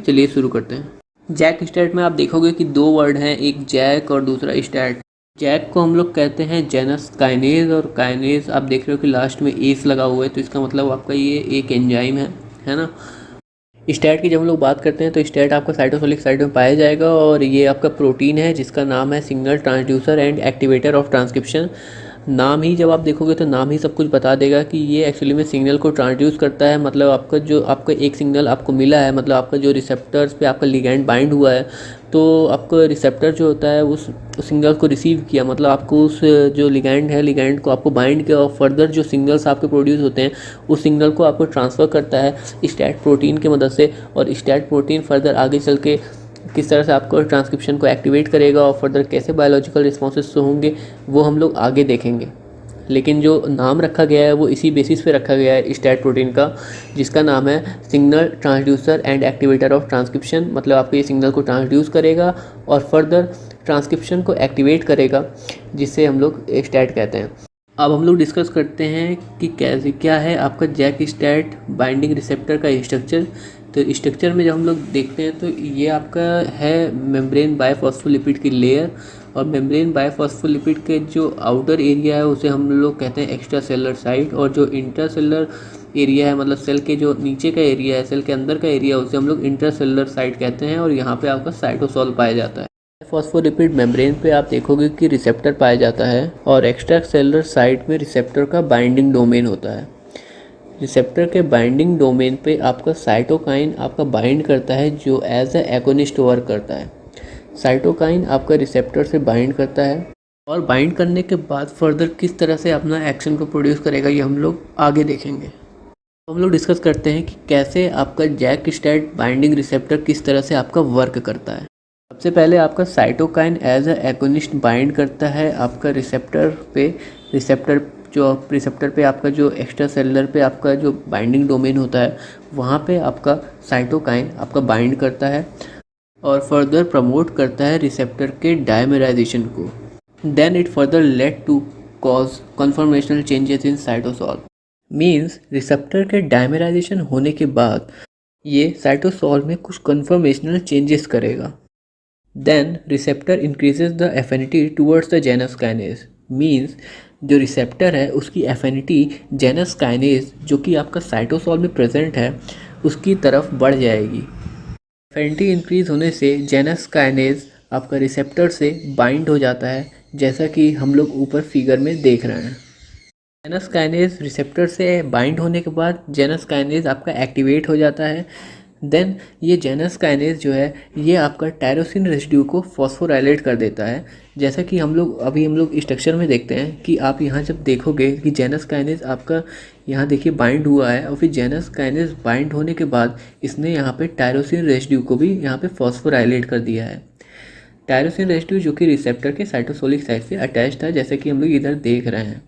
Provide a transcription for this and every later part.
चलिए शुरू करते हैं। जैक स्टैट में आप देखोगे कि दो वर्ड हैं, एक जैक और दूसरा स्टैट। जैक को हम लोग कहते हैं जेनस काइनेज, और काइनेज आप देख रहे हो कि लास्ट में एस लगा हुआ है, तो इसका मतलब आपका ये एक एंजाइम है ना। स्टैट की जब हम लोग बात करते हैं तो स्टैट आपका साइटोसोलिक साइट में पाया जाएगा, और ये आपका प्रोटीन है जिसका नाम है signal transducer and activator of transcription. नाम ही जब आप देखोगे तो नाम ही सब कुछ बता देगा कि ये एक्चुअली में सिग्नल को ट्रांसड्यूस करता है। मतलब आपका एक सिग्नल आपको मिला है, मतलब आपका जो रिसेप्टर्स पे आपका लिगैंड बाइंड हुआ है, तो आपका रिसेप्टर जो होता है उस सिग्नल को रिसीव किया, मतलब आपको उस जो लिगैंड है, लिगैंड को आपको बाइंड किया, और फर्दर जो सिग्नल्स आपके प्रोड्यूस होते हैं उस सिग्नल को आपको ट्रांसफ़र करता है स्टैट प्रोटीन की मदद से। और स्टैट प्रोटीन फर्दर आगे चल के किस तरह से आपको ट्रांसक्रिप्शन को एक्टिवेट करेगा और फर्दर कैसे बायोलॉजिकल रिस्पॉन्सेस होंगे वो हम लोग आगे देखेंगे। लेकिन जो नाम रखा गया है वो इसी बेसिस पे रखा गया है स्टैट प्रोटीन का, जिसका नाम है signal transducer and activator of transcription. मतलब आपको ये सिग्नल को ट्रांसड्यूस करेगा और फर्दर ट्रांसक्रिप्शन को एक्टिवेट करेगा, जिससे हम लोग स्टैट कहते हैं। अब हम लोग डिस्कस करते हैं कि कैसे क्या है आपका जैक स्टैट बाइंडिंग रिसेप्टर का स्ट्रक्चर। तो स्ट्रक्चर में जब हम लोग देखते हैं तो ये आपका है मेम्ब्रेन बायफॉस्फोलिपिड की लेयर, और मेम्ब्रेन बायफॉस्फोलिपिड के जो आउटर एरिया है उसे हम लोग कहते हैं एक्स्ट्रा सेलर साइट, और जो इंटर सेलर एरिया है, मतलब सेल के जो नीचे का एरिया है, सेल के अंदर का एरिया, उसे हम लोग इंटर सेलर साइट कहते हैं। और यहाँ पे आपका साइटोसोल पाया जाता है। फॉस्फोलिपिड मेम्ब्रेन पे आप देखोगे कि रिसेप्टर पाया जाता है, और एक्स्ट्रा सेलुलर साइट में रिसेप्टर का बाइंडिंग डोमेन होता है। रिसेप्टर के बाइंडिंग डोमेन पे आपका साइटोकाइन आपका बाइंड करता है, जो एज ए एगोनिस्ट वर्क करता है। साइटोकाइन आपका रिसेप्टर से बाइंड करता है, और बाइंड करने के बाद फर्दर किस तरह से अपना एक्शन को प्रोड्यूस करेगा ये हम लोग आगे देखेंगे। तो हम लोग डिस्कस करते हैं कि कैसे आपका जैक स्टैट बाइंडिंग रिसेप्टर किस तरह से आपका वर्क करता है। सबसे पहले आपका cytokine as a agonist bind करता है आपका रिसेप्टर पे आपका जो एक्स्ट्रा सेलुलर पे आपका जो बाइंडिंग डोमेन होता है वहाँ पे आपका साइटोकाइन आपका बाइंड करता है और फर्दर प्रमोट करता है रिसेप्टर के डायमराइजेशन को। Then it further lead to cause conformational changes in cytosol. Means receptor के डायमराइजेशन होने के बाद ये साइटोसोल में कुछ कन्फर्मेशनल चेंजेस करेगा। Then receptor increases the affinity towards the Janus kinase. Means जो रिसेप्टर है उसकी एफिनिटी जेनस काइनेज जो कि आपका साइटोसोल में प्रेजेंट है उसकी तरफ बढ़ जाएगी। एफिनिटी इंक्रीज होने से जेनस काइनेज आपका रिसेप्टर से बाइंड हो जाता है, जैसा कि हम लोग ऊपर फिगर में देख रहे हैं। जेनस काइनेज रिसेप्टर से बाइंड होने के बाद जेनस काइनेज आपका एक्टिवेट हो जाता है। देन ये जेनस काइनेज जो है ये आपका टायरोसिन रेसिड्यू को फॉस्फोराइलेट कर देता है, जैसा कि हम लोग स्ट्रक्चर में देखते हैं कि आप यहाँ जब देखोगे कि जेनस काइनेज आपका यहाँ देखिए बाइंड हुआ है, और फिर जेनस काइनेज बाइंड होने के बाद इसने यहाँ पे टायरोसिन रेसिड्यू को भी यहाँ पे फॉस्फोराइलेट कर दिया है। टायरोसिन रेसिड्यू जो कि रिसेप्टर के साइटोसोलिक साइट से अटैच्ड है, जैसे कि हम लोग इधर देख रहे हैं।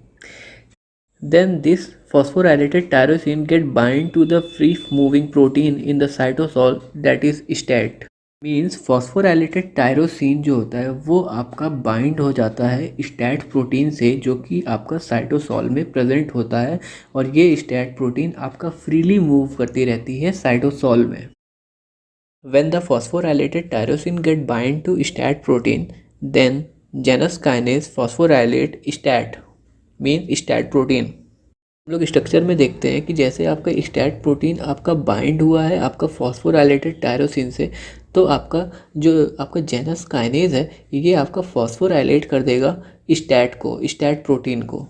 Then this phosphorylated tyrosine get bind to the free moving protein in the cytosol that is STAT। Means phosphorylated tyrosine जो होता है वो आपका बाइंड हो जाता है स्टैट प्रोटीन से, जो कि आपका साइटोसॉल में प्रेजेंट होता है, और ये स्टैट प्रोटीन आपका फ्रीली मूव करती रहती है साइटोसॉल में। When the phosphorylated tyrosine get bind to STAT protein, then Janus kinase phosphorylate STAT mean STAT protein. हम लोग स्ट्रक्चर में देखते हैं कि जैसे आपका स्टैट प्रोटीन आपका बाइंड हुआ है आपका फॉस्फोराइलेटेड टायरोसिन से, तो आपका जेनस काइनेज है ये आपका फॉस्फोराइलेट कर देगा स्टैट प्रोटीन को।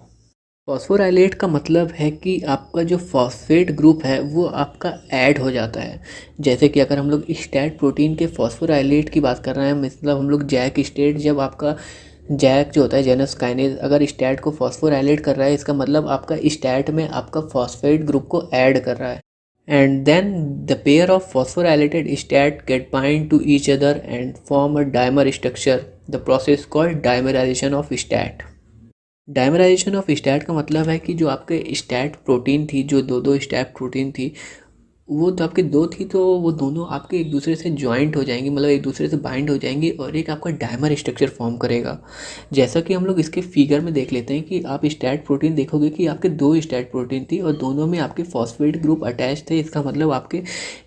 फॉस्फोराइलेट का मतलब है कि आपका जो फॉस्फेट ग्रुप है वो आपका ऐड हो जाता है। जैसे कि अगर हम लोग स्टैट प्रोटीन के फॉस्फोराइलेट की बात कर रहे हैं, मतलब हम लोग जैक स्टेट, जब आपका जैक जो होता है जेनस काइनेज अगर स्टैट को फॉस्फोराइलेट कर रहा है, इसका मतलब आपका स्टैट में आपका फॉस्फेट ग्रुप को ऐड कर रहा है। And then the pair of phosphorylated STAT get bind to each other and form a dimer structure, the process called dimerization of STAT. Dimerization of STAT का मतलब है कि जो आपके स्टैट प्रोटीन थी, जो दो स्टैट प्रोटीन थी, वो तो आपके दो थी, तो वो दोनों आपके एक दूसरे से जॉइंट हो जाएंगी, मतलब एक दूसरे से बाइंड हो जाएंगी और एक आपका डायमर स्ट्रक्चर फॉर्म करेगा। जैसा कि हम लोग इसके फिगर में देख लेते हैं कि आप स्टैट प्रोटीन देखोगे कि आपके दो स्टैट प्रोटीन थी और दोनों में आपके फॉस्फेट ग्रुप अटैच थे। इसका मतलब आपके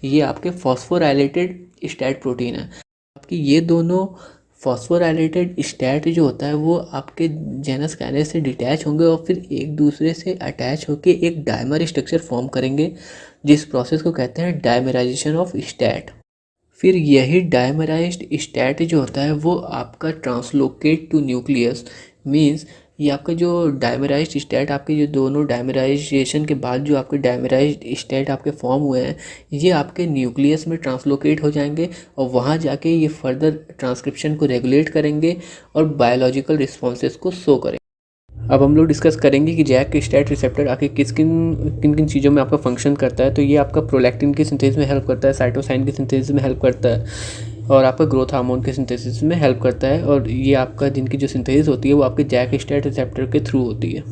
ये आपके फॉस्फोराइलेटेड स्टैट प्रोटीन है। आपकी ये दोनों फॉस्फोराइलेटेड स्टैट जो होता है वो आपके जेनस काइनेस से डिटैच होंगे और फिर एक दूसरे से अटैच होकर एक डायमर स्ट्रक्चर फॉर्म करेंगे, जिस प्रोसेस को कहते हैं डायमराइजेशन ऑफ स्टैट। फिर यही डायमराइज्ड स्टैट जो होता है वो आपका ट्रांसलोकेट टू न्यूक्लियस, मींस ये आपका जो डायमराइज्ड स्टैट, आपके जो दोनों डायमराइजेशन के बाद जो आपके डायमराइज्ड स्टैट आपके फॉर्म हुए हैं, ये आपके न्यूक्लियस में ट्रांसलोकेट हो जाएंगे और वहाँ जाके ये फर्दर ट्रांसक्रिप्शन को रेगुलेट करेंगे और बायोलॉजिकल रिस्पॉन्सेस को शो करेंगे। अब हम लोग डिस्कस करेंगे कि जैक स्टैट रिसेप्टर आखिर किन किन चीज़ों में आपका फंक्शन करता है। तो ये आपका प्रोलैक्टिन की सिंथेसिस में हेल्प करता है, साइटोसाइन की सिंथेसिस में हेल्प करता है और आपका ग्रोथ हार्मोन के सिंथेसिस में हेल्प करता है। और ये आपका जिनकी जो सिंथेसिस होती है वो आपके जैक स्टैट रिसेप्टर के थ्रू होती है।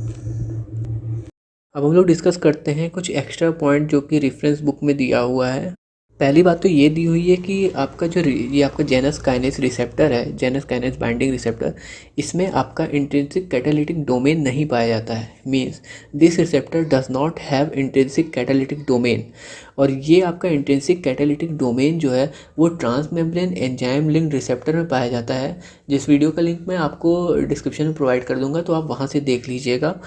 अब हम लोग डिस्कस करते हैं कुछ एक्स्ट्रा पॉइंट जो कि रेफरेंस बुक में दिया हुआ है। पहली बात तो ये दी हुई है कि आपका जो ये आपका जेनस काइनेस रिसेप्टर है, जेनस काइनेस बाइंडिंग रिसेप्टर, इसमें आपका इंट्रिंसिक कैटालिटिक डोमेन नहीं पाया जाता है। Means this receptor does not have intrinsic catalytic domain. और ये आपका इंट्रिंसिक कैटालिटिक डोमेन जो है वो ट्रांसमेम्ब्रेन एंजाइम लिंक्ड रिसेप्टर में पाया जाता है, जिस वीडियो का लिंक मैं आपको डिस्क्रिप्शन में प्रोवाइड कर दूंगा, तो आप वहाँ से देख लीजिएगा।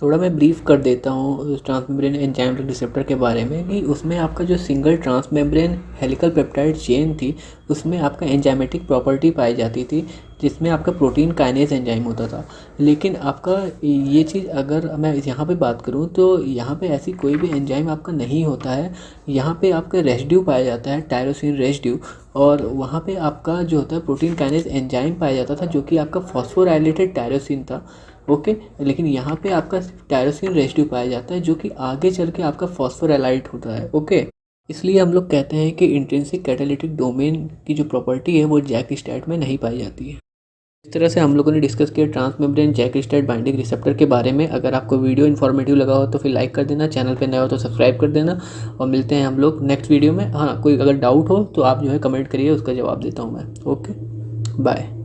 थोड़ा मैं ब्रीफ कर देता हूँ ट्रांसमेम्ब्रेन एंजाइम रिसेप्टर के बारे में कि उसमें आपका जो single transmembrane helical peptide chain थी उसमें आपका एंजाइमेटिक प्रॉपर्टी पाई जाती थी, जिसमें आपका प्रोटीन काइनेज एंजाइम होता था। लेकिन आपका ये चीज़ अगर मैं यहाँ पे बात करूँ तो यहाँ पे ऐसी कोई भी एंजाइम आपका नहीं होता है। यहाँ पे आपका रेसिड्यू पाया जाता है, टायरोसिन रेसिड्यू, और वहाँ पे आपका जो होता है प्रोटीन काइनेज एंजाइम पाया जाता था जो कि आपका फॉस्फोराइलेटेड टायरोसिन था। ओके, लेकिन यहाँ पे आपका टायरोसिन रेसिड्यू पाया जाता है जो कि आगे चल के आपका फॉस्फोराइलाइट होता है। ओके, इसलिए हम लोग कहते हैं कि इंट्रिंसिक कैटालिटिक डोमेन की जो प्रॉपर्टी है वो जैक स्टैट में नहीं पाई जाती है। इस तरह से हम लोगों ने डिस्कस किया transmembrane JAK STAT binding receptor के बारे में। अगर आपको वीडियो इन्फॉर्मेटिव लगा हो तो फिर लाइक कर देना, चैनल पे नए हो तो सब्सक्राइब कर देना और मिलते हैं हम लोग नेक्स्ट वीडियो में। हाँ, कोई अगर डाउट हो तो आप जो है कमेंट करिए, उसका जवाब देता हूँ मैं। Okay, bye.